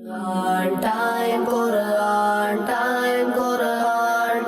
Quran time, Quran time, Quran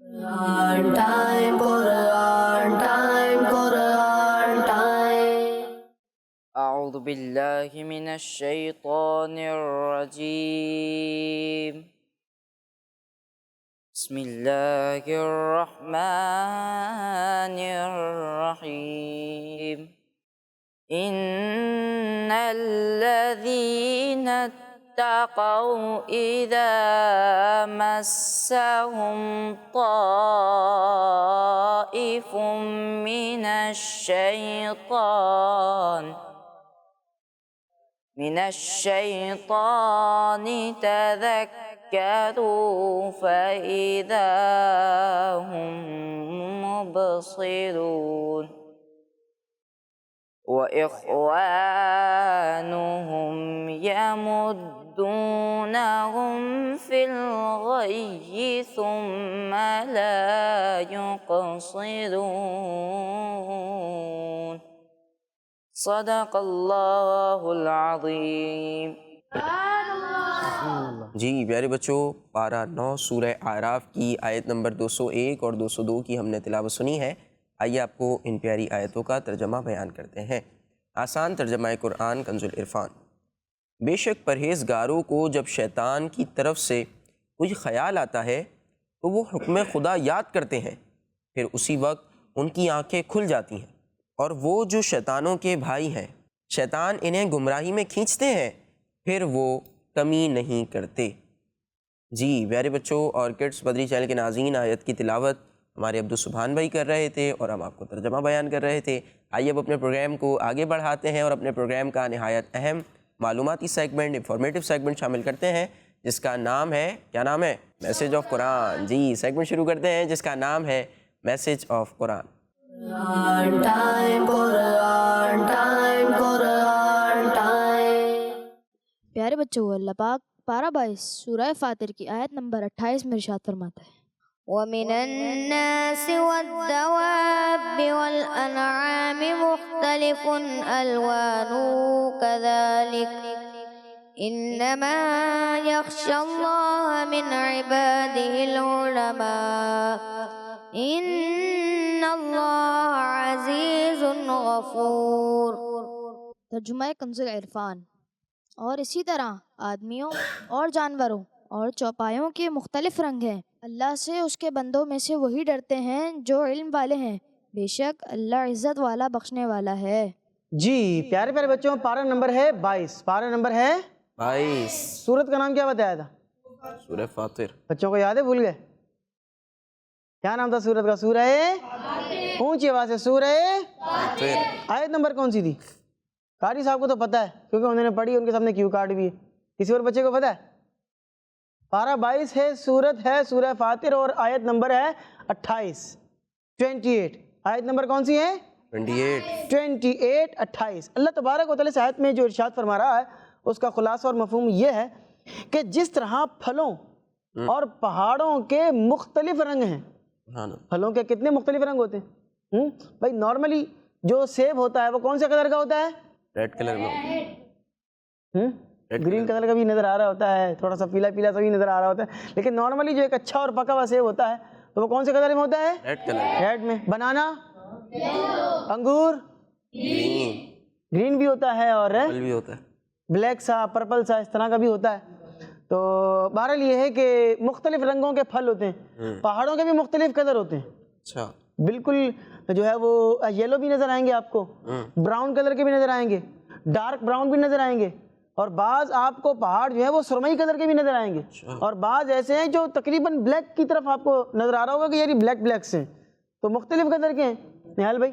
Quran time, Quran time, Quran time. أعوذ بالله من الشيطان الرجيم. بسم الله الرحمن الرحيم. إن الذين اتقوا إذا مسهم طائف من الشيطان تذكروا فإذا هم مبصرون. وإخوانهم يمدونهم في الغي ثم لا يقصرون. صدق اللہ العظیم۔ جی پیارے بچوں، پارہ 9 سورہ اعراف کی آیت نمبر 201 اور 202 کی ہم نے تلاوت سنی ہے۔ آئیے آپ کو ان پیاری آیتوں کا ترجمہ بیان کرتے ہیں۔ آسان ترجمہ قرآن کنز العرفان۔ بے شک پرہیزگاروں کو جب شیطان کی طرف سے کوئی خیال آتا ہے تو وہ حکم خدا یاد کرتے ہیں، پھر اسی وقت ان کی آنکھیں کھل جاتی ہیں، اور وہ جو شیطانوں کے بھائی ہیں، شیطان انہیں گمراہی میں کھینچتے ہیں، پھر وہ کمی نہیں کرتے۔ جی پیارے بچوں اور کڈس بدری چینل کے ناظرین، آیت کی تلاوت ہمارے عبدالسبحان بھائی کر رہے تھے اور ہم آپ کو ترجمہ بیان کر رہے تھے۔ آئیے اب اپنے پروگرام کو آگے بڑھاتے ہیں اور اپنے پروگرام کا نہایت اہم معلوماتی سیگمنٹ، انفارمیٹیو سیگمنٹ شامل کرتے ہیں، جس کا نام ہے، کیا نام ہے؟ Message of Quran. جی سیگمنٹ شروع کرتے ہیں جس کا نام ہے message of Quran. Quran time, Quran time, Quran time. پیارے بچوں، اللہ پاک پارہ 22 سورہ فاطر کی آیت نمبر 28 میں ارشاد فرماتا ہے، وَمِنَ النَّاسِ وَالدَّوَابِّ وَالْأَنْعَامِ مُخْتَلِفٌ أَلْوَانُهُ كَذَلِكَ إِنَّمَا يَخْشَى اللَّهَ مِنْ عِبَادِهِ الْعُلَمَاءُ إِنَّ اللَّهَ عَزِيزٌ غَفُورٌ۔ ترجمہ کنز العرفان۔ اور اسی طرح آدمیوں اور جانوروں اور چوپایوں کے مختلف رنگ ہیں، اللہ سے اس کے بندوں میں سے وہی ڈرتے ہیں جو علم والے ہیں، بے شک اللہ عزت والا بخشنے والا ہے۔ جی پیارے پیارے بچوں، پارہ نمبر ہے 22، پارہ نمبر ہے 22، سورت کا نام کیا بتایا تھا؟ سورہ فاطر۔ بچوں کو یاد ہے؟ بھول گئے؟ کیا نام تھا سورت کا؟ سورہ اونچی آواز سے، سورہ فاطر۔ آیت نمبر کون سی تھی؟ قاری صاحب کو تو پتہ ہے کیونکہ انہوں نے پڑھی، ان کے سامنے کیو کارڈ بھی ہے۔ کسی اور بچے کو پتہ ہے؟ پارہ 22 ہے، سورت ہے سورہ فاطر اور آیت نمبر ہے 28۔ آیت نمبر کون سی ہے؟ 28۔ 28۔ اللہ تبارک و تعالیٰ سے آیت میں جو ارشاد فرما رہا ہے اس کا خلاصہ اور مفہوم یہ ہے کہ جس طرح پھلوں اور پہاڑوں کے مختلف رنگ ہیں، پھلوں کے کتنے مختلف رنگ ہوتے ہیں بھائی؟ نارملی جو سیب ہوتا ہے وہ کون سے کلر کا ہوتا ہے؟ ریڈ کلر میں، گرین کلر کا بھی نظر آ رہا ہوتا ہے، تھوڑا سا پیلا پیلا سا بھی نظر آ رہا ہوتا ہے، لیکن نارملی جو ایک اچھا اور پکا ہوا سیب ہوتا ہے تو وہ کون سے کلر میں ہوتا ہے؟ Red colour. ریڈ میں۔ بنانا، انگور گرین بھی ہوتا ہے اور پھل بھی ہوتا ہے، بلیک سا، پرپل سا، اس طرح کا بھی ہوتا ہے۔ تو بہرحال یہ ہے کہ مختلف رنگوں کے پھل ہوتے ہیں، پہاڑوں کے بھی مختلف کلر ہوتے ہیں۔ اچھا، بالکل جو ہے وہ یلو بھی نظر آئیں گے آپ کو، براؤن کلر کے بھی نظر آئیں گے، ڈارک براؤن بھی نظر آئیں گے، اور بعض آپ کو پہاڑ جو ہے وہ سرمئی کلر کے بھی نظر آئیں گے، اور بعض ایسے ہیں جو تقریباً بلیک کی طرف آپ کو نظر آ رہا ہوگا کہ یہ بلیک بلیکس ہیں، تو مختلف کلر کے ہیں نہال بھائی۔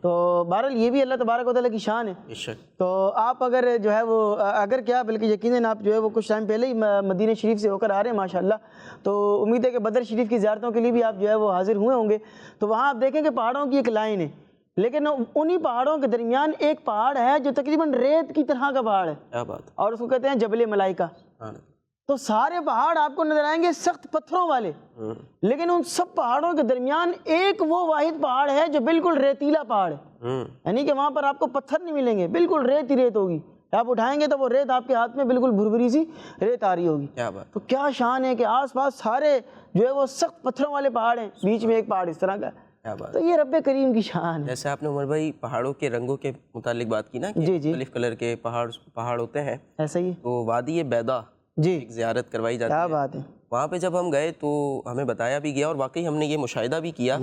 تو بہرحال یہ بھی اللہ تبارک و تعالیٰ کی شان ہے۔ تو آپ اگر جو ہے وہ اگر کیا بلکہ یقیناً آپ جو ہے وہ کچھ ٹائم پہلے ہی مدینہ شریف سے ہو کر آ رہے ہیں ماشاءاللہ، تو امید ہے کہ بدر شریف کی زیارتوں کے لیے بھی آپ جو ہے وہ حاضر ہوئے ہوں گے۔ تو وہاں آپ دیکھیں کہ پہاڑوں کی ایک لائن ہے، لیکن انہی پہاڑوں کے درمیان ایک پہاڑ ہے جو تقریباً ریت کی طرح کا پہاڑ ہے، اور اس کو کہتے ہیں جبل ملائکہ۔ تو سارے پہاڑ آپ کو نظر آئیں گے سخت پتھروں والے، لیکن ان سب پہاڑوں کے درمیان ایک وہ واحد پہاڑ ہے جو بالکل ریتیلا پہاڑ ہے، یعنی کہ وہاں پر آپ کو پتھر نہیں ملیں گے، بالکل ریت ہی ریت ہوگی، آپ اٹھائیں گے تو وہ ریت آپ کے ہاتھ میں بالکل بھربھری سی ریت آ رہی ہوگی۔ تو کیا شان ہے کہ آس پاس سارے جو ہے وہ سخت پتھروں والے پہاڑ ہیں، بیچ میں ایک پہاڑ اس طرح کا ہے، تو یہ رب کریم کی شان ہے۔ جیسے آپ نے عمر بھائی پہاڑوں کے رنگوں کے متعلق بات کی نا کہ مختلف کلر کے پہاڑ ہوتے ہیں، ایسا ہی تو وادی بیضا ایک زیارت کروائی جاتی ہے، کیا بات ہے۔ وہاں پہ جب ہم گئے تو ہمیں بتایا بھی گیا اور واقعی ہم نے یہ مشاہدہ بھی کیا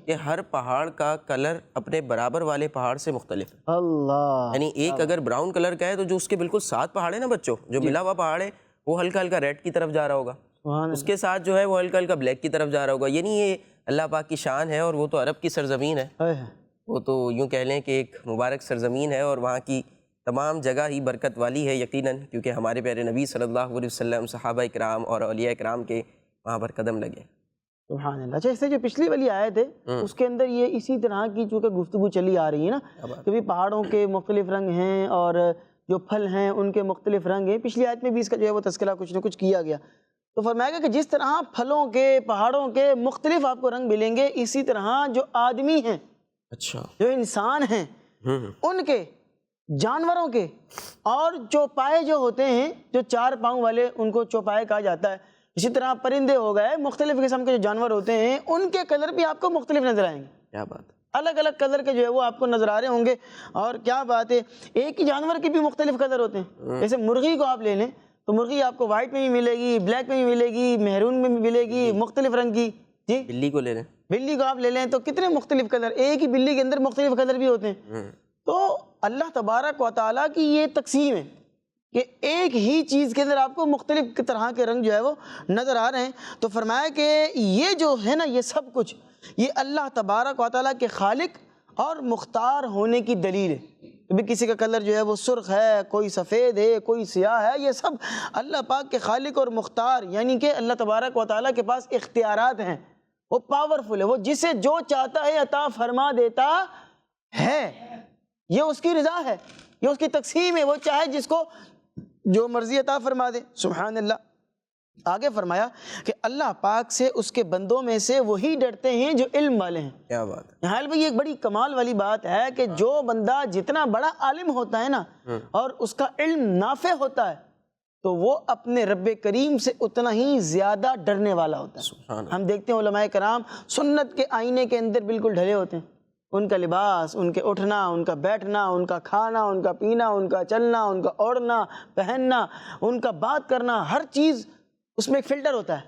کہ ہر پہاڑ کا کلر اپنے برابر والے پہاڑ سے مختلف ہے۔ اللہ، یعنی ایک اگر براؤن کلر کا ہے تو جو اس کے بالکل ساتھ پہاڑ ہے نا بچوں، جو ملا ہوا پہاڑ ہے وہ ہلکا ہلکا ریڈ کی طرف جا رہا ہوگا، اس کے ساتھ جو ہے وہ ہلکا ہلکا بلیک کی طرف جا رہا ہوگا، یعنی یہ اللہ پاک کی شان ہے، اور وہ تو عرب کی سرزمین ہے، وہ تو یوں کہہ لیں کہ ایک مبارک سرزمین ہے، اور وہاں کی تمام جگہ ہی برکت والی ہے یقیناً، کیونکہ ہمارے پیارے نبی صلی اللہ علیہ وسلم، صحابہ کرام اور اولیاء کرام کے وہاں پر قدم لگے۔ سبحان اللہ۔ اچھا، اس سے جو پچھلی والی آیت ہے اس کے اندر یہ اسی طرح کی چونکہ گفتگو چلی آ رہی ہے نا کہ بھی پہاڑوں کے مختلف رنگ ہیں اور جو پھل ہیں ان کے مختلف رنگ ہیں، پچھلی آیت میں بھی اس کا جو ہے وہ تذکرہ کچھ نہ کچھ کیا گیا، تو فرمایا گیا کہ جس طرح پھلوں کے پہاڑوں کے مختلف آپ کو رنگ ملیں گے، اسی طرح جو آدمی ہیں، اچھا، جو انسان ہیں، ان کے جانوروں کے اور چوپائے جو ہوتے ہیں، جو 4 پاؤں والے ان کو چوپائے کہا جاتا ہے، اسی طرح پرندے ہو گئے، مختلف قسم کے جو جانور ہوتے ہیں ان کے کلر بھی آپ کو مختلف نظر آئیں گے. کیا بات ہے. الگ الگ کلر کے جو ہے وہ آپ کو نظر آ رہے ہوں گے. اور کیا بات ہے، ایک ہی جانور کے بھی مختلف کلر ہوتے ہیں. جیسے مرغی کو آپ لے لیں تو مرغی آپ کو وائٹ میں بھی ملے گی، بلیک میں بھی ملے گی، میرون میں بھی ملے گی، مختلف رنگ کی. جی بلی کو لے لیں، بلی کو آپ لے لیں تو کتنے مختلف کلر، ایک ہی بلی کے اندر مختلف کلر بھی ہوتے ہیں. تو اللہ تبارک و تعالیٰ کی یہ تقسیم ہے کہ ایک ہی چیز کے اندر آپ کو مختلف طرح کے رنگ جو ہے وہ نظر آ رہے ہیں. تو فرمایا کہ یہ جو ہے نا، یہ سب کچھ یہ اللہ تبارک و تعالیٰ کے خالق اور مختار ہونے کی دلیل ہے. کبھی کسی کا کلر جو ہے وہ سرخ ہے، کوئی سفید ہے، کوئی سیاہ ہے، یہ سب اللہ پاک کے خالق اور مختار، یعنی کہ اللہ تبارک و تعالیٰ کے پاس اختیارات ہیں. وہ پاورفل ہے، وہ جسے جو چاہتا ہے عطا فرما دیتا ہے. یہ اس کی رضا ہے، یہ اس کی تقسیم ہے. وہ چاہے جس کو جو مرضی عطا فرما دے. سبحان اللہ. آگے فرمایا کہ اللہ پاک سے اس کے بندوں میں سے وہی ڈرتے ہیں جو علم والے ہیں. کیا بات ہے. یہاں بھائی ایک بڑی کمال والی بات ہے کہ جو بندہ جتنا بڑا عالم ہوتا ہے نا اور اس کا علم نافع ہوتا ہے تو وہ اپنے رب کریم سے اتنا ہی زیادہ ڈرنے والا ہوتا ہے. ہم دیکھتے ہیں علماء کرام سنت کے آئینے کے اندر بالکل ڈھلے ہوتے ہیں. ان کا لباس، ان کے اٹھنا، ان کا بیٹھنا، ان کا کھانا، ان کا پینا، ان کا چلنا، ان کا اوڑھنا پہننا، ان کا بات کرنا، ہر چیز اس میں ایک فلٹر ہوتا ہے.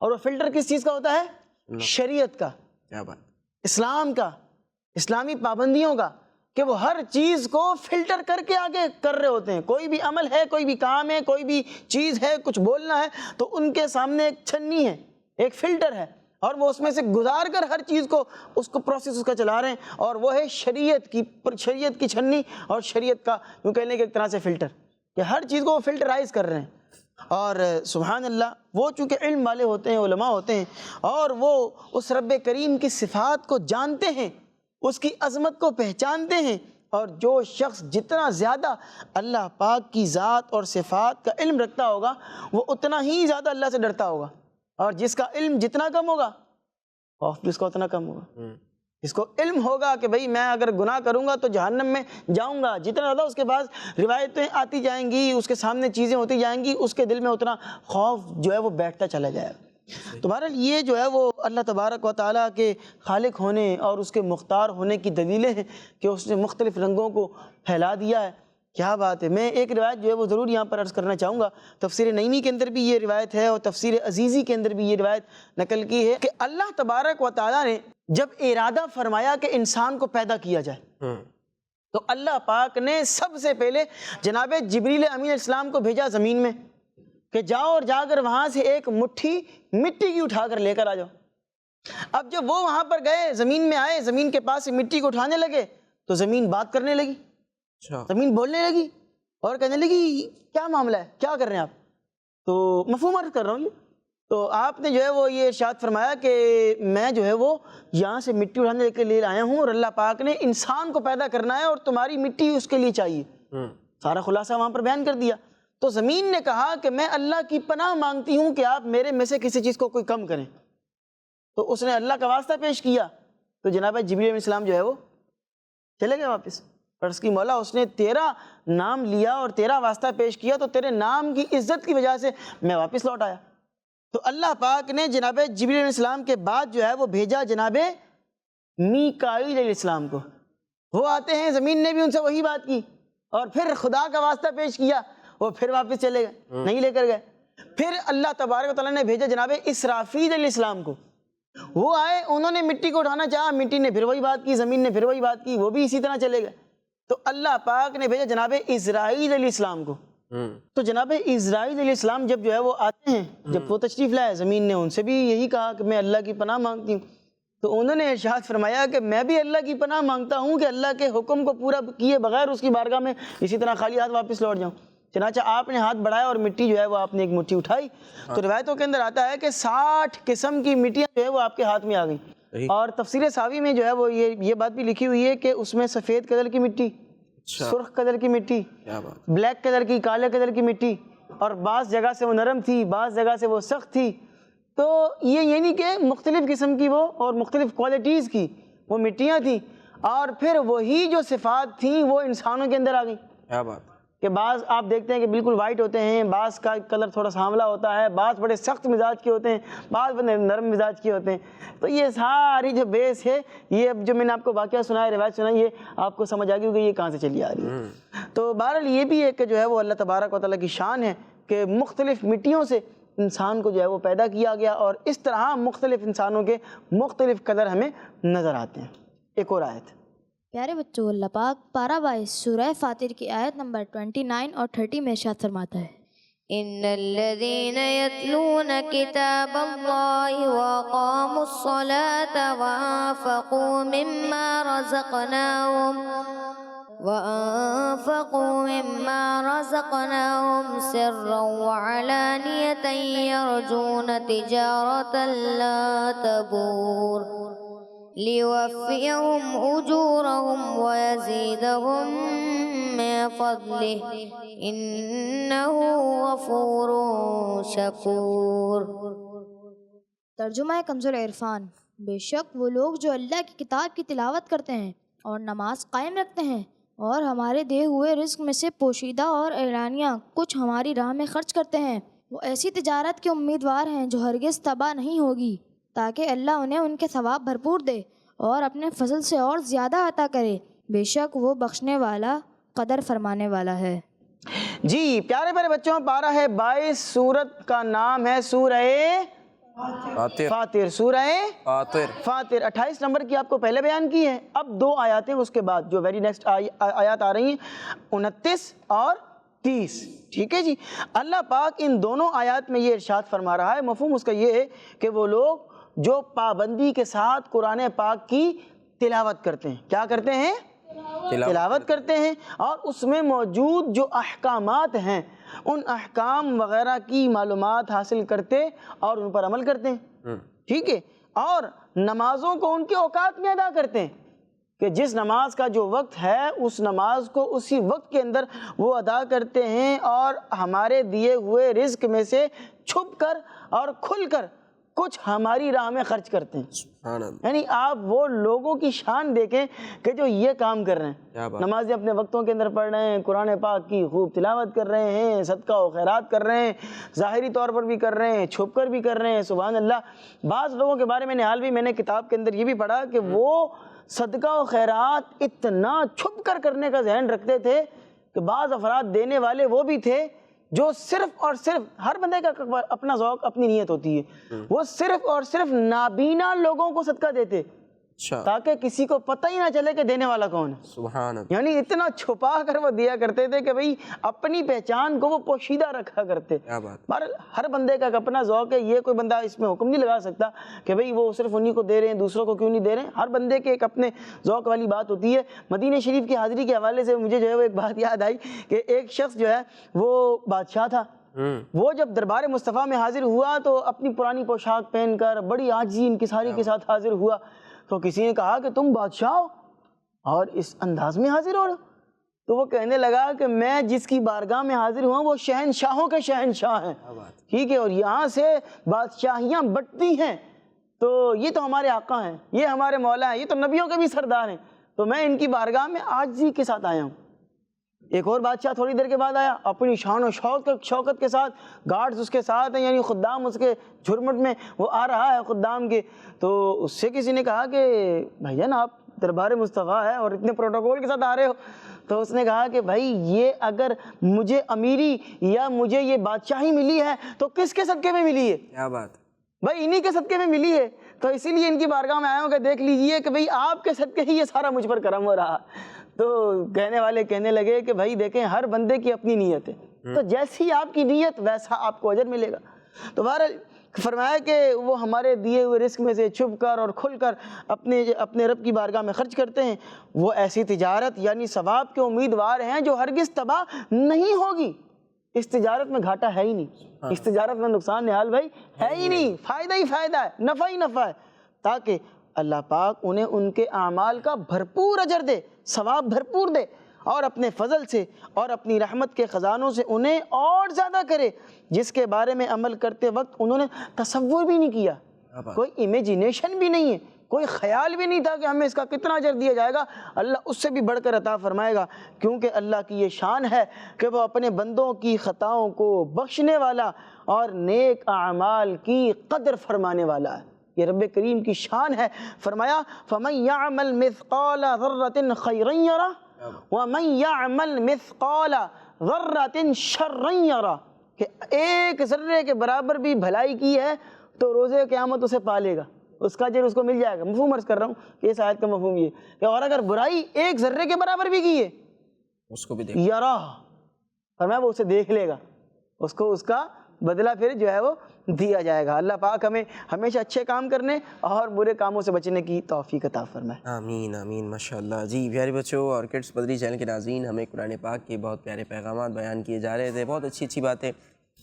اور وہ فلٹر کس چیز کا ہوتا ہے؟ شریعت کا. کیا بات. اسلام کا، اسلامی پابندیوں کا، کہ وہ ہر چیز کو فلٹر کر کے آگے کر رہے ہوتے ہیں. کوئی بھی عمل ہے، کوئی بھی کام ہے، کوئی بھی چیز ہے، کچھ بولنا ہے تو ان کے سامنے ایک چھنی ہے، ایک فلٹر ہے، اور وہ اس میں سے گزار کر ہر چیز کو اس کو پروسیس اس کا چلا رہے ہیں. اور وہ ہے شریعت کی چھنی اور شریعت کا یوں کہنے کے ایک طرح سے فلٹر، کہ ہر چیز کو وہ فلٹرائز کر رہے ہیں. اور سبحان اللہ، وہ چونکہ علم والے ہوتے ہیں، علماء ہوتے ہیں، اور وہ اس رب کریم کی صفات کو جانتے ہیں، اس کی عظمت کو پہچانتے ہیں. اور جو شخص جتنا زیادہ اللہ پاک کی ذات اور صفات کا علم رکھتا ہوگا وہ اتنا ہی زیادہ اللہ سے ڈرتا ہوگا. اور جس کا علم جتنا کم ہوگا خوف بھی اس کا اتنا کم ہوگا. جس کو علم ہوگا کہ بھئی میں اگر گناہ کروں گا تو جہنم میں جاؤں گا، جتنا زیادہ اس کے پاس روایتیں آتی جائیں گی، اس کے سامنے چیزیں ہوتی جائیں گی، اس کے دل میں اتنا خوف جو ہے وہ بیٹھتا چلا جائے گا. تو بہرحال یہ جو ہے وہ اللہ تبارک و تعالیٰ کے خالق ہونے اور اس کے مختار ہونے کی دلیلیں ہیں کہ اس نے مختلف رنگوں کو پھیلا دیا ہے. کیا بات ہے. میں ایک روایت جو ہے وہ ضرور یہاں پر عرض کرنا چاہوں گا. تفسیر نعیمی کے اندر بھی یہ روایت ہے اور تفسیر عزیزی کے اندر بھی یہ روایت نقل کی ہے کہ اللہ تبارک و تعالیٰ نے جب ارادہ فرمایا کہ انسان کو پیدا کیا جائے تو اللہ پاک نے سب سے پہلے جناب جبریل امین علیہ السلام کو بھیجا زمین میں کہ جاؤ اور جا کر وہاں سے ایک مٹھی مٹی کی اٹھا کر لے کر آ جاؤ. اب جب وہ وہاں پر گئے، زمین میں آئے، زمین کے پاس سے مٹی کو اٹھانے لگے تو زمین بات کرنے لگی، زمین بولنے لگی اور کہنے لگی کیا معاملہ ہے، کیا کر رہے ہیں آپ. تو مفہوم عرض کر رہا ہوں یہ. تو آپ نے جو ہے وہ یہ ارشاد فرمایا کہ میں جو ہے وہ یہاں سے مٹی اٹھانے کے لیے آیا ہوں اور اللہ پاک نے انسان کو پیدا کرنا ہے اور تمہاری مٹی اس کے لیے چاہیے. سارا خلاصہ وہاں پر بیان کر دیا. تو زمین نے کہا کہ میں اللہ کی پناہ مانگتی ہوں کہ آپ میرے میں سے کسی چیز کو کوئی کم کریں. تو اس نے اللہ کا واسطہ پیش کیا تو جناب جبریل علیہ السلام جو ہے وہ چلے گئے واپس. عرض کی مولا اس نے تیرا نام لیا اور تیرا واسطہ پیش کیا تو تیرے نام کی عزت کی وجہ سے میں واپس لوٹ آیا. تو اللہ پاک نے جناب جبریل علیہ السلام کے بعد جو ہے وہ بھیجا جناب میکائیل علیہ السلام کو. وہ آتے ہیں، زمین نے بھی ان سے وہی بات کی اور پھر خدا کا واسطہ پیش کیا، وہ پھر واپس چلے گئے، نہیں لے کر گئے. پھر اللہ تبارک و تعالیٰ نے بھیجا جناب اسرافیل علیہ السلام کو. وہ آئے، انہوں نے مٹی کو اٹھانا چاہا، مٹی نے پھر وہی بات کی، زمین نے پھر وہی بات کی، وہ بھی اسی طرح چلے گئے. تو اللہ پاک نے بھیجا جناب اسرائیل علیہ السلام کو. تو جناب اسرائیل علیہ السلام جب جو ہے وہ آتے ہیں، جب وہ تشریف لائے، زمین نے ان سے بھی یہی کہا کہ میں اللہ کی پناہ مانگتی ہوں. تو انہوں نے ارشاد فرمایا کہ میں بھی اللہ کی پناہ مانگتا ہوں کہ اللہ کے حکم کو پورا کیے بغیر اس کی بارگاہ میں اسی طرح خالی ہاتھ واپس لوٹ جاؤں. چنانچہ آپ نے ہاتھ بڑھایا اور مٹی جو ہے وہ آپ نے ایک مٹھی اٹھائی. تو روایتوں کے اندر آتا ہے کہ 60 قسم کی مٹیاں جو ہے وہ آپ کے ہاتھ میں آ گئیں. اور تفسیر ساوی میں جو ہے وہ یہ بات بھی لکھی ہوئی ہے کہ اس میں سفید کلر کی مٹی، سرخ کلر کی مٹی، بلیک کلر کی، کالے کلر کی مٹی، اور بعض جگہ سے وہ نرم تھی، بعض جگہ سے وہ سخت تھی. تو یہ یعنی کہ مختلف قسم کی وہ اور مختلف کوالٹیز کی وہ مٹیاں تھیں. اور پھر وہی جو صفات تھیں وہ انسانوں کے اندر آ گئیں کیا بات. کہ بعض آپ دیکھتے ہیں کہ بالکل وائٹ ہوتے ہیں، بعض کا کلر تھوڑا سانولا ہوتا ہے، بعض بڑے سخت مزاج کے ہوتے ہیں، بعض بڑے نرم مزاج کے ہوتے ہیں. تو یہ ساری جو بیس ہے، یہ اب جو میں نے آپ کو واقعہ سنایا، روایت سنائی، یہ آپ کو سمجھ آ گئی کہ یہ کہاں سے چلی آ رہی ہے. تو بہرحال یہ بھی ایک جو ہے وہ اللہ تبارک و تعالیٰ کی شان ہے کہ مختلف مٹیوں سے انسان کو جو ہے وہ پیدا کیا گیا، اور اس طرح مختلف انسانوں کے مختلف کلر ہمیں نظر آتے ہیں. ایک اور آیت. پیارے بچوں، اللہ پاک پارہ 22 سورہ فاطر کی آیت نمبر 29 اور 30 میں ارشاد فرماتا ہے إن الذين يتلون كتاب الله وأقاموا الصلاة وأنفقوا مما رزقناهم سرا وعلانية يرجون تجارة لا تبور ليوفيهم أجورهم ويزيدهم من فضله إنه غفور شكور. ترجمہ کنز العرفان. بے شک وہ لوگ جو اللہ کی کتاب کی تلاوت کرتے ہیں اور نماز قائم رکھتے ہیں اور ہمارے دیے ہوئے رزق میں سے پوشیدہ اور اعلانیہ کچھ ہماری راہ میں خرچ کرتے ہیں، وہ ایسی تجارت کے امیدوار ہیں جو ہرگز تباہ نہیں ہوگی، تاکہ اللہ انہیں ان کے ثواب بھرپور دے اور اپنے فضل سے اور زیادہ عطا کرے. بے شک وہ بخشنے والا قدر فرمانے والا ہے. جی پیارے پیارے بچوں، پارہ ہے 22، سورت کا نام ہے سورہ فاطر. سورہ فاطر 28 نمبر کی آپ کو پہلے بیان کی ہے. اب 2 آیاتیں اس کے بعد جو ویری نیکسٹ آیات آ رہی ہیں 29 اور 30. ٹھیک ہے جی. اللہ پاک ان دونوں آیات میں یہ ارشاد فرما رہا ہے، مفہوم اس کا یہ ہے کہ وہ لوگ جو پابندی کے ساتھ قرآن پاک کی تلاوت کرتے ہیں. کیا کرتے ہیں؟ تلاوت کرتے ہیں، اور اس میں موجود جو احکامات ہیں ان احکام وغیرہ کی معلومات حاصل کرتے اور ان پر عمل کرتے ہیں. ٹھیک ہے. اور نمازوں کو ان کے اوقات میں ادا کرتے ہیں کہ جس نماز کا جو وقت ہے اس نماز کو اسی وقت کے اندر وہ ادا کرتے ہیں، اور ہمارے دیے ہوئے رزق میں سے چھپ کر اور کھل کر کچھ ہماری راہ میں خرچ کرتے ہیں. یعنی آپ وہ لوگوں کی شان دیکھیں کہ جو یہ کام کر رہے ہیں، نمازیں اپنے وقتوں کے اندر پڑھ رہے ہیں، قرآن پاک کی خوب تلاوت کر رہے ہیں، صدقہ و خیرات کر رہے ہیں، ظاہری طور پر بھی کر رہے ہیں، چھپ کر بھی کر رہے ہیں. سبحان اللہ. بعض لوگوں کے بارے میں نحال بھی میں نے کتاب کے اندر یہ بھی پڑھا کہ وہ صدقہ و خیرات اتنا چھپ کر کرنے کا ذہن رکھتے تھے کہ بعض افراد دینے والے وہ بھی تھے جو صرف اور صرف، ہر بندے کا اپنا ذوق اپنی نیت ہوتی ہے، وہ صرف اور صرف نابینا لوگوں کو صدقہ دیتے تاکہ کسی کو پتہ ہی نہ چلے کہ دینے والا کون ہے. سبحان اللہ. یعنی اتنا چھپا کر وہ دیا کرتے تھے کہ بھئی اپنی پہچان کو وہ پوشیدہ رکھا کرتے. ہر بندے کا اپنا ذوق ہے، یہ کوئی بندہ اس میں حکم نہیں لگا سکتا کہ بھئی وہ صرف انہی کو دے رہے ہیں، دوسروں کو کیوں نہیں دے رہے ہیں. ہر بندے کے ایک اپنے ذوق والی بات ہوتی ہے. مدینہ شریف کی حاضری کے حوالے سے مجھے جو ہے وہ ایک بات یاد آئی کہ ایک شخص جو ہے وہ بادشاہ تھا. وہ جب دربار مصطفیٰ میں حاضر ہوا تو اپنی پرانی پوشاک پہن کر بڑی عاجزی انکساری کے ساتھ حاضر ہوا. تو کسی نے کہا کہ تم بادشاہ ہو اور اس انداز میں حاضر ہو رہے ہو؟ تو وہ کہنے لگا کہ میں جس کی بارگاہ میں حاضر ہوا وہ شہنشاہوں کے شہنشاہ ہیں. ٹھیک ہے. اور یہاں سے بادشاہیاں بٹتی ہیں، تو یہ تو ہمارے آقا ہیں، یہ ہمارے مولا ہیں، یہ تو نبیوں کے بھی سردار ہیں، تو میں ان کی بارگاہ میں عاجزی کے ساتھ آیا ہوں. ایک اور بادشاہ تھوڑی دیر کے بعد آیا، اپنی شان و شوکت کے ساتھ، گارڈز اس کے ساتھ ہیں، یعنی خدام اس کے جھرمٹ میں وہ آ رہا ہے خدام کے. تو اس سے کسی نے کہا کہ بھائی جان آپ دربار مصطفیٰ ہے اور اتنے پروٹوکول کے ساتھ آ رہے ہو. تو اس نے کہا کہ بھائی یہ اگر مجھے امیری یا مجھے یہ بادشاہی ملی ہے تو کس کے صدقے میں ملی ہے؟ کیا بات بھائی، انہی کے صدقے میں ملی ہے. تو اسی لیے ان کی بارگاہ میں آیا ہوں کہ دیکھ لیجئے کہ بھئی آپ کے صدقے ہی یہ سارا مجھ پر کرم ہو رہا. تو کہنے والے کہنے لگے کہ بھائی دیکھیں ہر بندے کی اپنی نیت ہے، تو جیسی آپ کی نیت ویسا آپ کو اجر ملے گا. تو بہرحال فرمایا کہ وہ ہمارے دیے ہوئے رزق میں سے چھپ کر اور کھل کر اپنے رب کی بارگاہ میں خرچ کرتے ہیں. وہ ایسی تجارت یعنی ثواب کے امیدوار ہیں جو ہرگز تباہ نہیں ہوگی. اس تجارت میں گھاٹا ہے ہی نہیں، اس تجارت میں نقصان نہال بھائی ہے ہی نہیں، فائدہ ہی فائدہ ہے، نفع ہی نفع ہے، تاکہ اللہ پاک انہیں ان کے اعمال کا بھرپور اجر دے، ثواب بھرپور دے، اور اپنے فضل سے اور اپنی رحمت کے خزانوں سے انہیں اور زیادہ کرے جس کے بارے میں عمل کرتے وقت انہوں نے تصور بھی نہیں کیا، کوئی امیجینیشن بھی نہیں ہے، کوئی خیال بھی نہیں تھا کہ ہمیں اس کا کتنا اجر دیا جائے گا، اللہ اس سے بھی بڑھ کر عطا فرمائے گا، کیونکہ اللہ کی یہ شان ہے کہ وہ اپنے بندوں کی خطاؤں کو بخشنے والا اور نیک اعمال کی قدر فرمانے والا ہے۔ یہ رب کریم کی شان ہے۔ فرمایا فَمَن يَعْمَلْ مِثْقَالَ ذَرَّةٍ خَيْرًا يَرَهُ وَمَن يَعْمَلْ مِثْقَالَ ذَرَّةٍ شَرًّا يَرَهُ، کہ ایک ذرے کے برابر بھی بھلائی کی ہے تو روزے قیامت اسے پالے گا، اس کا اجر اس کو مل جائے گا۔ مفہوم عرض کر رہا ہوں کہ اس آیت کا مفہوم یہ ہے کہ اور اگر برائی ایک ذرے کے برابر بھی کی ہے اس کو بھی دیکھ یرا، فرمایا وہ اسے دیکھ لے گا، اس کو اس کا بدلہ پھر جو ہے وہ دیا جائے گا۔ اللہ پاک ہمیں ہمیشہ اچھے کام کرنے اور برے کاموں سے بچنے کی توفیق عطا فرمائے۔ آمین آمین ماشاءاللہ۔ جی پیارے بچوں اور کڈس مدری چینل کے ناظرین، ہمیں قرآن پاک کے بہت پیارے پیغامات بیان کیے جا رہے تھے، بہت اچھی اچھی باتیں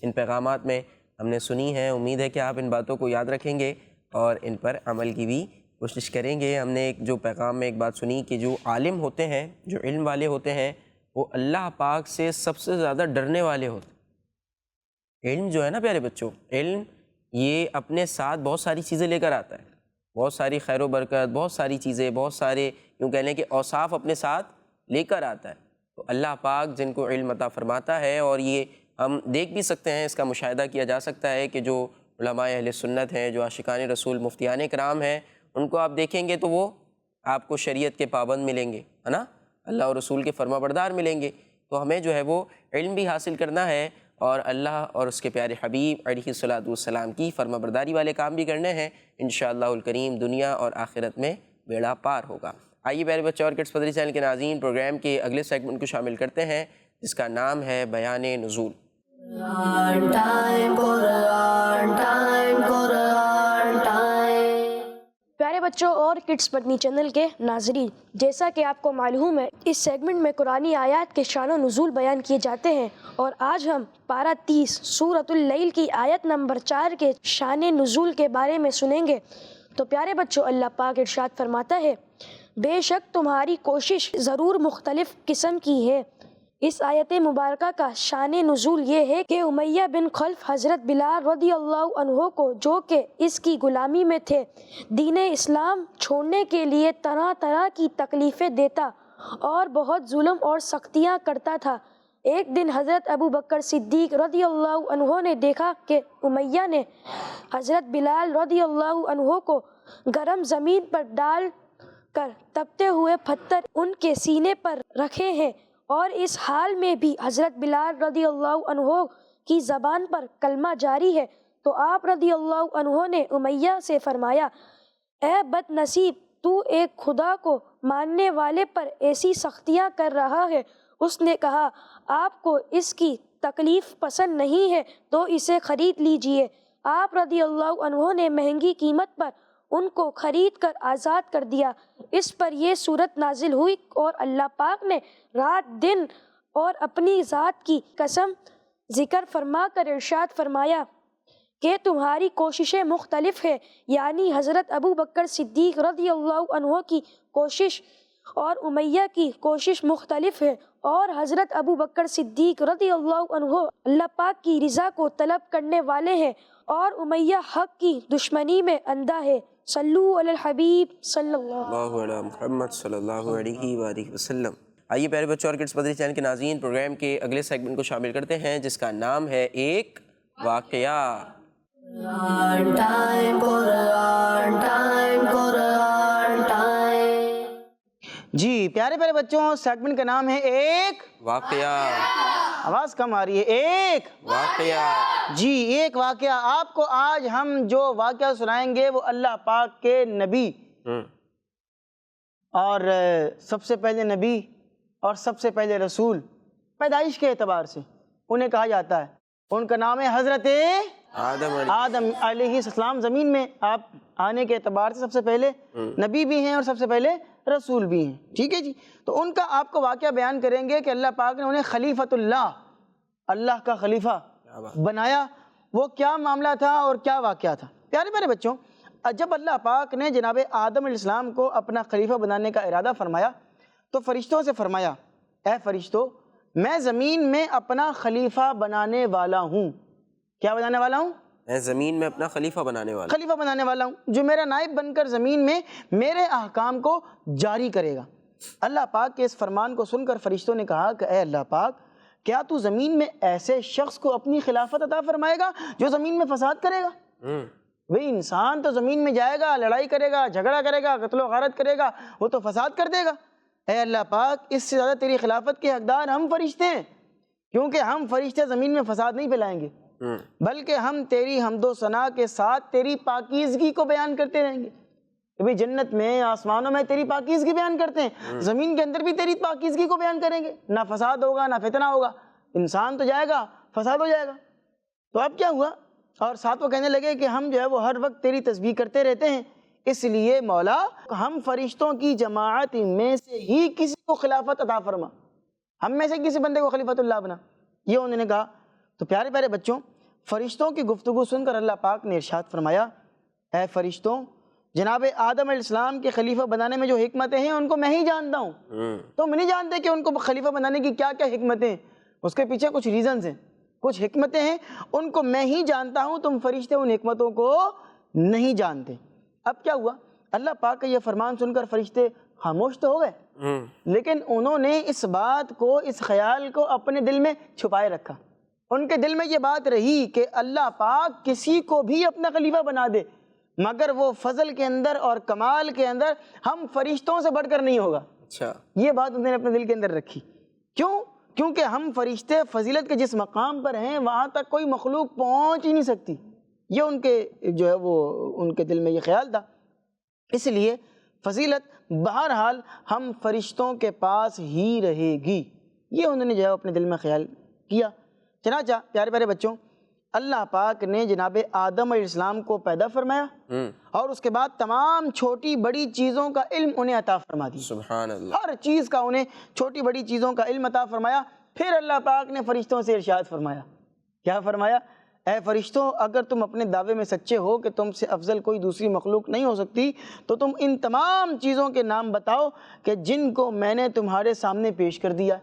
ان پیغامات میں ہم نے سنی ہیں۔ امید ہے کہ آپ ان باتوں کو یاد رکھیں گے اور ان پر عمل کی بھی کوشش کریں گے۔ ہم نے ایک جو پیغام میں ایک بات سنی کہ جو عالم ہوتے ہیں، جو علم والے ہوتے ہیں، وہ اللہ پاک سے سب سے زیادہ ڈرنے والے ہوتے ہیں۔ علم جو ہے نا پیارے بچوں، علم یہ اپنے ساتھ بہت ساری چیزیں لے کر آتا ہے، بہت ساری خیر و برکت، بہت ساری چیزیں، بہت سارے یوں کہہ لیں کہ اوصاف اپنے ساتھ لے کر آتا ہے۔ تو اللہ پاک جن کو علم عطا فرماتا ہے، اور یہ ہم دیکھ بھی سکتے ہیں، اس کا مشاہدہ کیا جا سکتا ہے کہ جو علماء اہل سنت ہیں، جو عاشقان رسول مفتیان کرام ہیں، ان کو آپ دیکھیں گے تو وہ آپ کو شریعت کے پابند ملیں گے، ہے نا، اللہ اور رسول کے فرما بردار ملیں گے۔ تو ہمیں جو ہے وہ علم بھی حاصل کرنا ہے اور اللہ اور اس کے پیارے حبیب علیہ الصلوۃ والسلام کی فرما برداری والے کام بھی کرنے ہیں، انشاءاللہ الکریم دنیا اور آخرت میں بیڑا پار ہوگا۔ آئیے پیارے بچوں اور کڈس مدری چینل کے ناظرین، پروگرام کے اگلے سیگمنٹ کو شامل کرتے ہیں جس کا نام ہے بیان نزول۔ Quran time, Quran time, Quran time. پیارے بچوں اور کڈس مدنی چینل کے ناظرین، جیسا کہ آپ کو معلوم ہے اس سیگمنٹ میں قرآنی آیات کے شان و نزول بیان کیے جاتے ہیں، اور آج ہم پارہ 30 سورۃ اللیل کی آیت نمبر 4 کے شان نزول کے بارے میں سنیں گے۔ تو پیارے بچوں، اللہ پاک ارشاد فرماتا ہے، بے شک تمہاری کوشش ضرور مختلف قسم کی ہے۔ اس آیت مبارکہ کا شان نزول یہ ہے کہ امیہ بن خلف حضرت بلال رضی اللہ عنہ کو، جو کہ اس کی غلامی میں تھے، دین اسلام چھوڑنے کے لیے طرح طرح کی تکلیفیں دیتا اور بہت ظلم اور سختیاں کرتا تھا۔ ایک دن حضرت ابو بکر صدیق رضی اللہ عنہ نے دیکھا کہ امیہ نے حضرت بلال رضی اللہ عنہ کو گرم زمین پر ڈال کر تپتے ہوئے پتھر ان کے سینے پر رکھے ہیں، اور اس حال میں بھی حضرت بلال رضی اللہ عنہ کی زبان پر کلمہ جاری ہے۔ تو آپ رضی اللہ عنہ نے امیہ سے فرمایا، اے بد نصیب، تو ایک خدا کو ماننے والے پر ایسی سختیاں کر رہا ہے۔ اس نے کہا، آپ کو اس کی تکلیف پسند نہیں ہے تو اسے خرید لیجئے۔ آپ رضی اللہ عنہ نے مہنگی قیمت پر ان کو خرید کر آزاد کر دیا۔ اس پر یہ صورت نازل ہوئی، اور اللہ پاک نے رات دن اور اپنی ذات کی قسم ذکر فرما کر ارشاد فرمایا کہ تمہاری کوششیں مختلف ہیں، یعنی حضرت ابو بکر صدیق رضی اللہ عنہ کی کوشش اور امیہ کی کوشش مختلف ہے، اور حضرت ابو بکر صدیق رضی اللہ عنہ اللہ پاک کی رضا کو طلب کرنے والے ہیں، اور امیہ حق کی دشمنی میں اندھا ہے۔ صلو علی الحبیب صلی اللہ علی محمد صلی اللہ علیہ وآلہ وسلم۔ آئیے پیارے بچوں اور کڈس مدری چینل کے ناظرین، پروگرام کے اگلے سیگمنٹ کو شامل کرتے ہیں جس کا نام ہے ایک واقعہ۔ Quran time, Quran time, Quran time. جی پیارے پیارے بچوں، سیگمنٹ کا نام ہے ایک واقعہ، آواز کم آ رہی ہے، ایک واقعہ۔ جی ایک واقعہ۔ آپ کو آج ہم جو واقعہ سنائیں گے وہ اللہ پاک کے نبی اور سب سے پہلے نبی اور سب سے پہلے رسول پیدائش کے اعتبار سے انہیں کہا جاتا ہے، ان کا نام ہے حضرت آدم علیہ السلام۔ زمین میں آپ آنے کے اعتبار سے سب سے پہلے نبی بھی ہیں اور سب سے پہلے رسول بھی ہیں، ٹھیک ہے جی۔ تو ان کا آپ کو واقعہ بیان کریں گے کہ اللہ پاک نے انہیں خلیفۃ اللہ کا خلیفہ بنایا۔ وہ کیا معاملہ تھا اور کیا واقعہ تھا؟ پیارے پیارے بچوں، جب اللہ پاک نے جناب آدم علیہ السلام کو اپنا خلیفہ بنانے کا ارادہ فرمایا تو فرشتوں سے فرمایا، اے فرشتوں، میں زمین میں اپنا خلیفہ بنانے والا ہوں۔ کیا بنانے والا ہوں؟ میں زمین میں اپنا خلیفہ بنانے والا ہوں جو میرا نائب بن کر زمین میں میرے احکام کو جاری کرے گا۔ اللہ پاک کے اس فرمان کو سن کر فرشتوں نے کہا کہ اے اللہ پاک، کیا تو زمین میں ایسے شخص کو اپنی خلافت عطا فرمائے گا جو زمین میں فساد کرے گا؟ بھئی انسان تو زمین میں جائے گا، لڑائی کرے گا، جھگڑا کرے گا، قتل و غارت کرے گا، وہ تو فساد کر دے گا۔ اے اللہ پاک، اس سے زیادہ تیری خلافت کے حقدار ہم فرشتے ہیں، کیونکہ ہم فرشتے زمین میں فساد نہیں پھیلائیں گے، بلکہ ہم تیری حمد و ثنا کے ساتھ تیری پاکیزگی کو بیان کرتے رہیں گے۔ کہ جنت میں، آسمانوں میں تیری پاکیزگی بیان کرتے ہیں، زمین کے اندر بھی تیری پاکیزگی کو بیان کریں گے، نہ فساد ہوگا نہ فتنہ ہوگا۔ انسان تو جائے گا، فساد ہو جائے گا۔ تو اب کیا ہوا؟ اور ساتھ وہ کہنے لگے کہ ہم جو ہے وہ ہر وقت تیری تسبیح کرتے رہتے ہیں، اس لیے مولا ہم فرشتوں کی جماعت میں سے ہی کسی کو خلافت عطا فرما، ہم میں سے کسی بندے کو خلیفۃ اللہ بنا۔ یہ انہوں نے کہا۔ تو پیارے پیارے بچوں، فرشتوں کی گفتگو سن کر اللہ پاک نے ارشاد فرمایا، اے فرشتوں، جناب آدم علیہ السلام کے خلیفہ بنانے میں جو حکمتیں ہیں ان کو میں ہی جانتا ہوں۔ تم نہیں جانتے کہ ان کو خلیفہ بنانے کی کیا کیا حکمتیں ہیں، اس کے پیچھے کچھ ریزنز ہیں، کچھ حکمتیں ہیں، ان کو میں ہی جانتا ہوں، تم فرشتے ان حکمتوں کو نہیں جانتے۔ اب کیا ہوا؟ اللہ پاک کا یہ فرمان سن کر فرشتے خاموش تو ہو گئے، لیکن انہوں نے اس بات کو، اس خیال کو اپنے دل میں چھپائے رکھا۔ ان کے دل میں یہ بات رہی کہ اللہ پاک کسی کو بھی اپنا خلیفہ بنا دے، مگر وہ فضل کے اندر اور کمال کے اندر ہم فرشتوں سے بڑھ کر نہیں ہوگا۔ اچھا، یہ بات انہوں نے اپنے دل کے اندر رکھی۔ کیوں؟ کیونکہ ہم فرشتے فضیلت کے جس مقام پر ہیں وہاں تک کوئی مخلوق پہنچ ہی نہیں سکتی۔ یہ ان کے جو ہے وہ ان کے دل میں یہ خیال تھا، اس لیے فضیلت بہرحال ہم فرشتوں کے پاس ہی رہے گی۔ یہ انہوں نے جو ہے اپنے دل میں خیال کیا۔ چنانچہ پیارے پیارے بچوں، اللہ پاک نے جناب آدم علیہ السلام کو پیدا فرمایا اور اس کے بعد تمام چھوٹی بڑی چیزوں کا علم انہیں عطا فرما دیا۔ سبحان اللہ۔ ہر چیز کا انہیں چھوٹی بڑی چیزوں کا علم عطا فرمایا۔ پھر اللہ پاک نے فرشتوں سے ارشاد فرمایا، کیا فرمایا؟ اے فرشتوں، اگر تم اپنے دعوے میں سچے ہو کہ تم سے افضل کوئی دوسری مخلوق نہیں ہو سکتی تو تم ان تمام چیزوں کے نام بتاؤ کہ جن کو میں نے تمہارے سامنے پیش کر دیا۔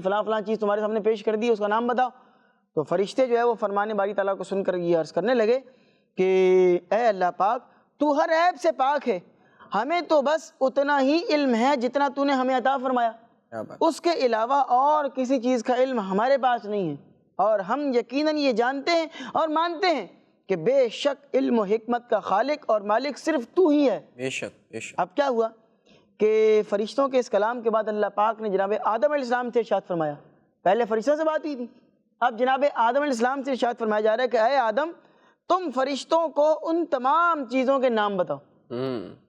فلاں فلاں چیز تمہارے سامنے پیش کر دی، اس کا نام بتاؤ۔ تو فرشتے جو ہے وہ فرمان باری تعالیٰ کو سن کر یہ عرض کرنے لگے کہ اے اللہ پاک، تو ہر عیب سے پاک ہے، ہمیں تو بس اتنا ہی علم ہے جتنا تو نے ہمیں عطا فرمایا، اس کے علاوہ اور کسی چیز کا علم ہمارے پاس نہیں ہے، اور ہم یقیناً یہ جانتے ہیں اور مانتے ہیں کہ بے شک علم و حکمت کا خالق اور مالک صرف تو ہی ہے۔ بے شک بے شک۔ اب کیا ہوا کہ فرشتوں کے اس کلام کے بعد اللہ پاک نے جناب آدم علیہ السلام سے ارشاد فرمایا۔ پہلے فرشتوں سے بات ہوئی تھی، اب جناب آدم علیہ السلام سے ارشاد فرمایا جا رہا ہے کہ اے آدم، تم فرشتوں کو ان تمام چیزوں کے نام بتاؤ۔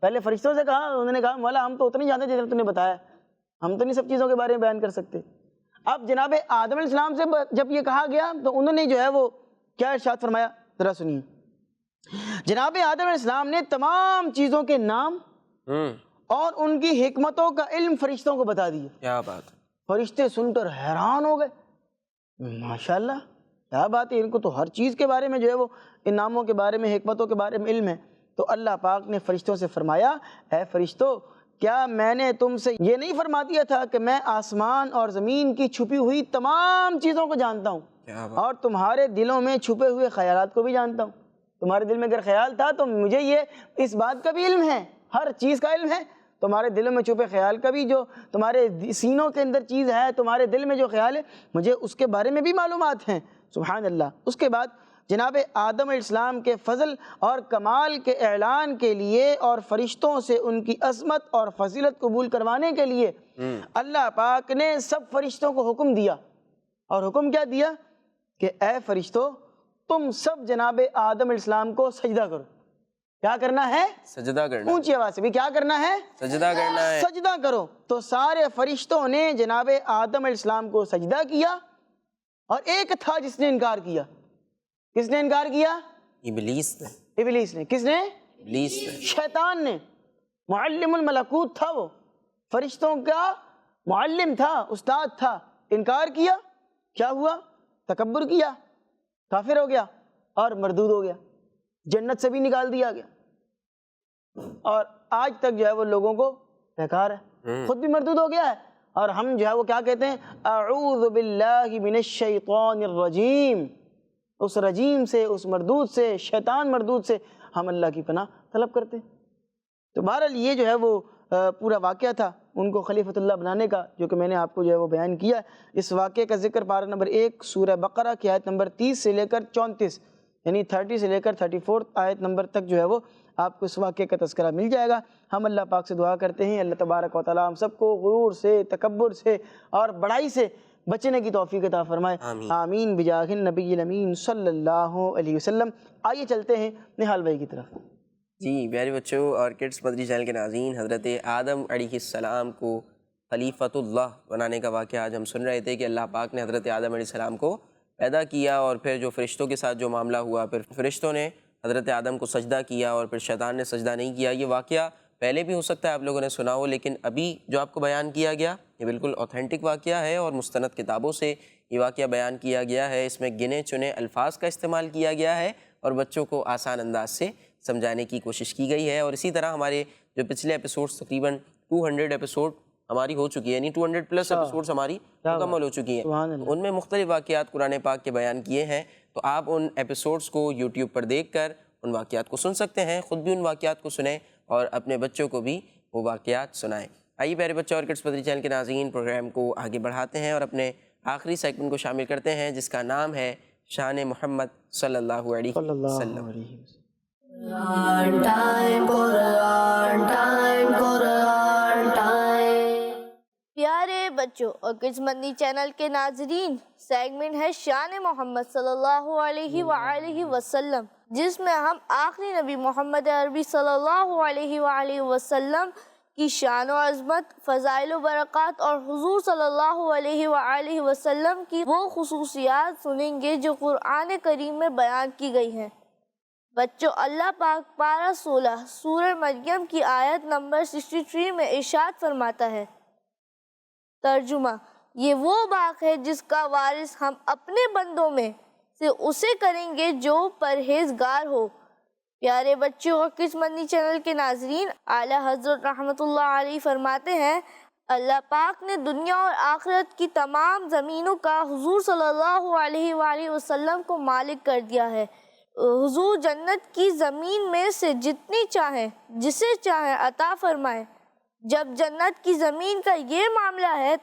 پہلے فرشتوں سے کہا، انہوں نے کہا مولا ہم تو اتنے جانتے جتنا تم نے بتایا، ہم تو نہیں سب چیزوں کے بارے میں بیان کر سکتے۔ اب جناب آدم علیہ السلام سے جب یہ کہا گیا تو انہوں نے جو ہے وہ کیا ارشاد فرمایا، ذرا سنیے۔ جناب آدم علیہ السلام نے تمام چیزوں کے نام اور ان کی حکمتوں کا علم فرشتوں کو بتا دیا۔ کیا بات ہے! فرشتے سن کر حیران ہو گئے، ماشاءاللہ کیا بات ہے، ان کو تو ہر چیز کے بارے میں جو ہے وہ ان ناموں کے بارے میں، حکمتوں کے بارے میں علم ہے۔ تو اللہ پاک نے فرشتوں سے فرمایا، اے فرشتوں، کیا میں نے تم سے یہ نہیں فرما دیا تھا کہ میں آسمان اور زمین کی چھپی ہوئی تمام چیزوں کو جانتا ہوں اور تمہارے دلوں میں چھپے ہوئے خیالات کو بھی جانتا ہوں؟ تمہارے دل میں اگر خیال تھا تو مجھے یہ اس بات کا بھی علم ہے، ہر چیز کا علم ہے، تمہارے دلوں میں چھپے خیال کا بھی، جو تمہارے سینوں کے اندر چیز ہے، تمہارے دل میں جو خیال ہے، مجھے اس کے بارے میں بھی معلومات ہیں۔ سبحان اللہ۔ اس کے بعد جناب آدم علیہ السلام کے فضل اور کمال کے اعلان کے لیے اور فرشتوں سے ان کی عظمت اور فضیلت قبول کروانے کے لیے اللہ پاک نے سب فرشتوں کو حکم دیا، اور حکم کیا دیا کہ اے فرشتوں، تم سب جناب آدم علیہ السلام کو سجدہ کرو۔ کیا کرنا ہے؟ سجدہ کرنا۔ اونچی آواز سے بھی کیا کرنا ہے؟ سجدہ کرنا ہے۔ سجدہ کرو۔ تو سارے فرشتوں نے جناب آدم علیہ السلام کو سجدہ کیا، اور ایک تھا جس نے انکار کیا۔ کس نے انکار کیا؟ ابلیس نے۔ ابلیس نے۔ کس نے؟ ابلیس نے۔ شیطان نے۔ معلم الملکوت تھا، وہ فرشتوں کا معلم تھا، استاد تھا، انکار کیا۔ کیا ہوا؟ تکبر کیا، کافر ہو گیا اور مردود ہو گیا، جنت سے بھی نکال دیا گیا، اور آج تک جو ہے وہ لوگوں کو بیکار ہے، خود بھی مردود ہو گیا ہے، اور ہم جو ہے وہ کیا کہتے ہیں؟ اعوذ باللہ من الشیطان الرجیم، اس رجیم سے، اس مردود سے، شیطان مردود سے ہم اللہ کی پناہ طلب کرتے ہیں۔ تو بہرحال یہ جو ہے وہ پورا واقعہ تھا ان کو خلیفۃ اللہ بنانے کا، جو کہ میں نے آپ کو جو ہے وہ بیان کیا۔ اس واقعے کا ذکر پارہ نمبر 1 سورہ بقرہ کی آیت نمبر 30 سے لے کر 34 یعنی 30 سے لے کر 34 آیت نمبر تک جو ہے وہ آپ کو اس واقعے کا تذکرہ مل جائے گا۔ ہم اللہ پاک سے دعا کرتے ہیں اللہ تبارک و تعالیٰ ہم سب کو غرور سے، تکبر سے اور بڑائی سے بچنے کی توفیق عطا فرمائے، آمین بجاہ النبی الامین صلی اللہ علیہ وسلم۔ آئیے چلتے ہیں نہال بھائی کی طرف۔ جی پیارے بچوں اور کڈس مدری چینل کے ناظرین، حضرت آدم علیہ السلام کو خلیفۃ اللہ بنانے کا واقعہ آج ہم سن رہے تھے کہ اللہ پاک نے حضرت آدم علیہ السلام کو پیدا کیا، اور پھر جو فرشتوں کے ساتھ جو معاملہ ہوا، پھر فرشتوں نے حضرت آدم کو سجدہ کیا اور پھر شیطان نے سجدہ نہیں کیا۔ یہ واقعہ پہلے بھی ہو سکتا ہے آپ لوگوں نے سنا ہو، لیکن ابھی جو آپ کو بیان کیا گیا یہ بالکل اوتھینٹک واقعہ ہے اور مستند کتابوں سے یہ واقعہ بیان کیا گیا ہے۔ اس میں گنے چنے الفاظ کا استعمال کیا گیا ہے اور بچوں کو آسان انداز سے سمجھانے کی کوشش کی گئی ہے۔ اور اسی طرح ہمارے جو پچھلے ایپیسوڈز تقریباً 200 ایپیسوڈ ہماری ہو چکی ہے، یعنی 200 پلس ایپیسوڈز ہماری مکمل ہو چکی ہیں، ان میں مختلف واقعات قرآن پاک کے بیان کیے ہیں۔ تو آپ ان ایپیسوڈز کو یوٹیوب پر دیکھ کر ان واقعات کو سن سکتے ہیں، خود بھی ان واقعات کو سنیں اور اپنے بچوں کو بھی وہ واقعات سنائیں۔ آئیے پیارے بچوں اور کڈس مدری چینل کے ناظرین، پروگرام کو آگے بڑھاتے ہیں اور اپنے آخری سیگمنٹ کو شامل کرتے ہیں جس کا نام ہے شان محمد صلی اللہ علیہ وسلم۔ Quran time, Quran time, Quran time. پیارے بچوں اور کڈس مدنی چینل کے ناظرین، سیگمنٹ ہے شان محمد صلی اللہ علیہ وآلہ وسلم، جس میں ہم آخری نبی محمد عربی صلی اللہ علیہ وآلہ وسلم کی شان و عظمت، فضائل و برکات اور حضور صلی اللہ علیہ وآلہ وسلم کی وہ خصوصیات سنیں گے جو قرآن کریم میں بیان کی گئی ہیں۔ بچوں، اللہ پاک پارہ 16 سورہ مریم کی آیت نمبر 63 میں ارشاد فرماتا ہے، ترجمہ: یہ وہ باغ ہے جس کا وارث ہم اپنے بندوں میں سے اسے کریں گے جو پرہیزگار ہو۔ پیارے بچوں اور کڈس مدنی چینل کے ناظرین، اعلیٰ حضرت رحمۃ اللہ علیہ فرماتے ہیں، اللہ پاک نے دنیا اور آخرت کی تمام زمینوں کا حضور صلی اللہ علیہ وآلہ وسلم کو مالک کر دیا ہے۔ حضور جنت کی زمین میں سے جتنی چاہیں جسے چاہیں عطا فرمائیں۔ جب جنت کی زمین کا یہ معاملہ ہے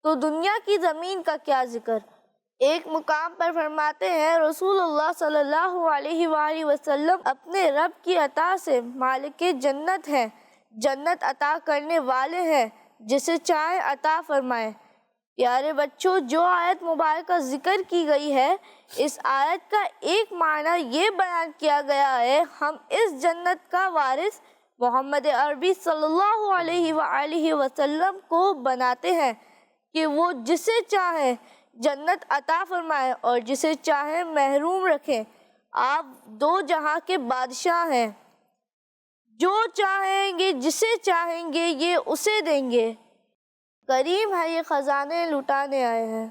تو دنیا کی زمین کا کیا ذکر۔ ایک مقام پر فرماتے ہیں، رسول اللہ صلی اللہ علیہ وآلہ وسلم اپنے رب کی عطا سے مالک جنت ہیں، جنت عطا کرنے والے ہیں، جسے چاہیں عطا فرمائیں۔ پیارے بچوں، جو آیت مبارکہ ذکر کی گئی ہے، اس آیت کا ایک معنی یہ بیان کیا گیا ہے، ہم اس جنت کا وارث محمد عربی صلی اللہ علیہ وآلہ وسلم کو بناتے ہیں کہ وہ جسے چاہیں جنت عطا فرمائے اور جسے چاہیں محروم رکھیں۔ آپ دو جہاں کے بادشاہ ہیں، جو چاہیں گے جسے چاہیں گے یہ اسے دیں گے، کریم ہے یہ خزانے لٹانے آئے ہیں۔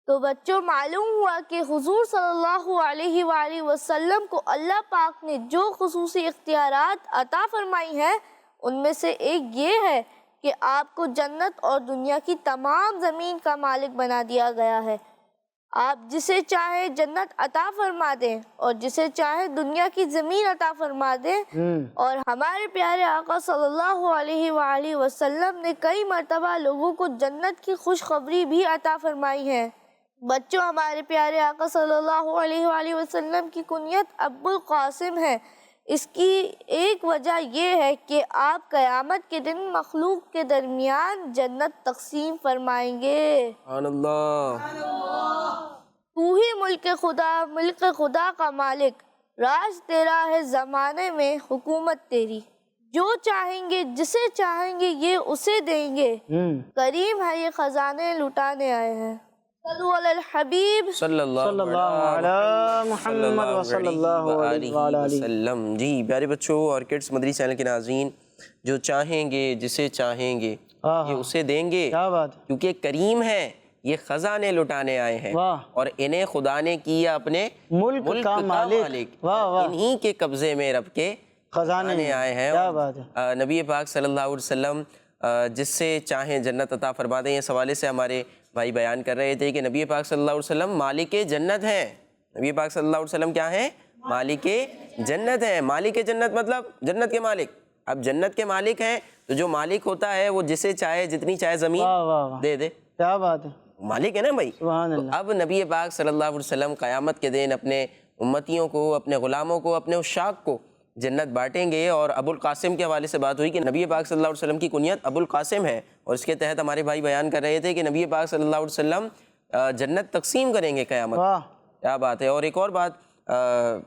تو بچوں، معلوم ہوا کہ حضور صلی اللہ علیہ وآلہ وسلم کو اللہ پاک نے جو خصوصی اختیارات عطا فرمائی ہیں، ان میں سے ایک یہ ہے کہ آپ کو جنت اور دنیا کی تمام زمین کا مالک بنا دیا گیا ہے۔ آپ جسے چاہیں جنت عطا فرما دیں اور جسے چاہیں دنیا کی زمین عطا فرما دیں۔ اور ہمارے پیارے آقا صلی اللہ علیہ وآلہ وسلم نے کئی مرتبہ لوگوں کو جنت کی خوشخبری بھی عطا فرمائی ہے۔ بچوں، ہمارے پیارے آقا صلی اللہ علیہ وآلہ وسلم کی کنیت ابو القاسم ہے۔ اس کی ایک وجہ یہ ہے کہ آپ قیامت کے دن مخلوق کے درمیان جنت تقسیم فرمائیں گے۔ سبحان اللہ۔ تو ہی ملک خدا کا مالک، راج تیرا ہے زمانے میں حکومت تیری، جو چاہیں گے جسے چاہیں گے یہ اسے دیں گے، کریم ہے یہ خزانے لٹانے آئے ہیں۔ صلو علی الحبیب صلی اللہ علی محمد وصلی اللہ علیہ وآلہ وسلم۔ جی پیارے بچوں اور کڈس مدری چینل کے ناظرین، جو چاہیں گے جسے چاہیں گے یہ اسے دیں گے، کیا بات، کیونکہ کریم ہے یہ خزانے لٹانے آئے ہیں اور انہیں خدا نے کیا اپنے ملک کا مالک، انہی کے قبضے میں رب کے خزانے آئے ہیں۔ نبی پاک صلی اللہ علیہ وسلم جس سے چاہیں جنت عطا فرما دیں، اس حوالے سے ہمارے بھائی بیان کر رہے تھے کہ نبی پاک صلی اللہ علیہ وسلم مالک جنت ہیں، نبی پاک صلی اللہ علیہ وسلم کیا ہیں؟ مالک جنت ہیں. مالک جنت مطلب جنت کے مالک. اب جنت کے مالک ہیں تو جو مالک ہوتا ہے وہ جسے چاہے جتنی چاہے زمین دے دے. کیا بات ہے, مالک ہے نا بھائی. سبحان اللہ. اب نبی پاک صلی اللہ علیہ وسلم قیامت کے دن اپنے امتیوں کو, اپنے غلاموں کو, اپنے عشاق کو جنت بانٹیں گے. اور ابو القاسم کے حوالے سے بات ہوئی کہ نبی پاک صلی اللہ علیہ وسلم کی کنیت ابو القاسم ہے, اور اس کے تحت ہمارے بھائی بیان کر رہے تھے کہ نبی پاک صلی اللہ علیہ وسلم جنت تقسیم کریں گے قیامت. کیا بات ہے. اور ایک اور بات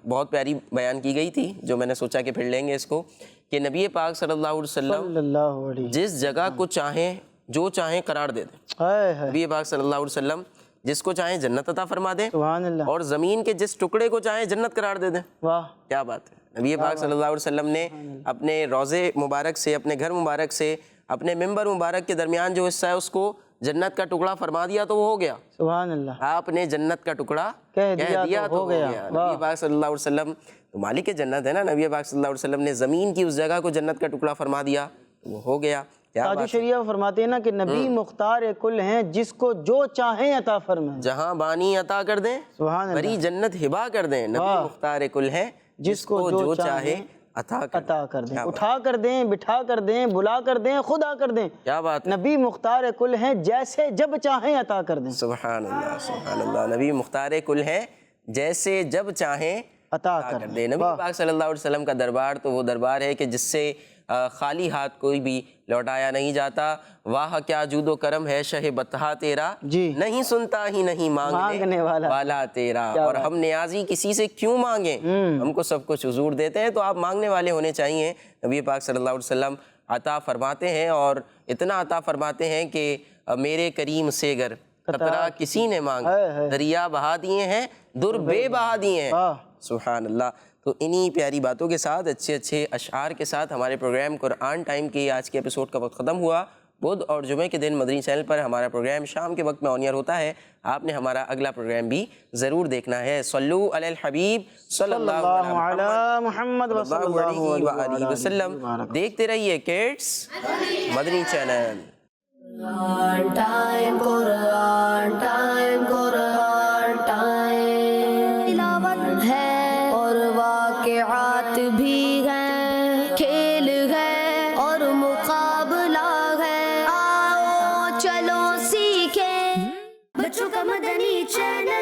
بہت پیاری بیان کی گئی تھی جو میں نے سوچا کہ پھر لیں گے اس کو, کہ نبی پاک صلی اللہ علیہ وسلم جس جگہ کو چاہیں جو چاہیں قرار دے دیں. نبی پاک صلی اللہ علیہ وسلم جس کو چاہیں جنت عطا فرما دیں, اور زمین کے جس ٹکڑے کو چاہیں جنت قرار دے دیں. کیا بات ہے. نبی پاک صلی اللہ علیہ وسلم نے اپنے روضے مبارک سے, اپنے گھر مبارک سے, اپنے ممبر مبارک کے درمیان جو حصہ ہے اس کو جنت کا ٹکڑا فرما دیا تو وہ ہو گیا. سبحان اللہ. آپ نے جنت کا ٹکڑا کہہ دیا تو ہو گیا. نبی پاک صلی اللہ علیہ وسلم تو مالک جنت ہے نا. نبی پاک صلی اللہ علیہ وسلم نے زمین کی اس جگہ کو جنت کا ٹکڑا فرما دیا تو وہ ہو گیا. تاج شریعہ فرماتے ہیں نا کہ نبی مختار کل ہیں جس کو جو چاہیں عطا فرمائیں. جہاں بانی عطا کر دیں, سبحان اللہ, بری جنت ہبا کر دیں. نبی مختار کل ہیں جس کو جو چاہے عطا کر دیں. اٹھا کر دیں, بٹھا کر دیں, بلا کر دیں, خدا کر دیں. کیا بات. نبی مختار کل ہیں جیسے جب چاہیں عطا کر دیں. سبحان اللہ, سبحان اللہ. نبی مختار کل ہیں جیسے جب چاہیں عطا کر دیں. نبی پاک صلی اللہ علیہ وسلم کا دربار تو وہ دربار ہے کہ جس سے خالی ہاتھ کوئی بھی لوٹایا نہیں جاتا. واہ کیا جود و کرم ہے شہ بطحا تیرا, نہیں سنتا ہی نہیں مانگنے والا تیرا. اور ہم نیازی کسی سے کیوں مانگیں, ہم کو سب کچھ حضور دیتے ہیں, تو آپ مانگنے والے ہونے چاہیے. نبی پاک صلی اللہ علیہ وسلم عطا فرماتے ہیں, اور اتنا عطا فرماتے ہیں کہ میرے کریم سے گر قطرہ کسی نے مانگا, دریا بہا دیے ہیں, در بے بہا دیے ہیں. سبحان اللہ. تو انہی پیاری باتوں کے ساتھ, اچھے اچھے اشعار کے ساتھ ہمارے پروگرام قرآن ٹائم کی آج کے ایپیسوڈ کا وقت ختم ہوا. بدھ اور جمعے کے دن مدنی چینل پر ہمارا پروگرام شام کے وقت میں آن ایئر ہوتا ہے. آپ نے ہمارا اگلا پروگرام بھی ضرور دیکھنا ہے. صلو علی الحبیب صلی اللہ علیہ محمد صلی اللہ علیہ وسلم. دیکھتے رہیے کڈس مدنی چینل. قرآن ٹائم, قرآن ٹائم, قرآن ٹائم. تلاوت ہے اور واقعات بھی ہیں, کھیل ہے اور مقابلہ ہے. آؤ چلو سیکھیں بچوں کا مدنی چینل.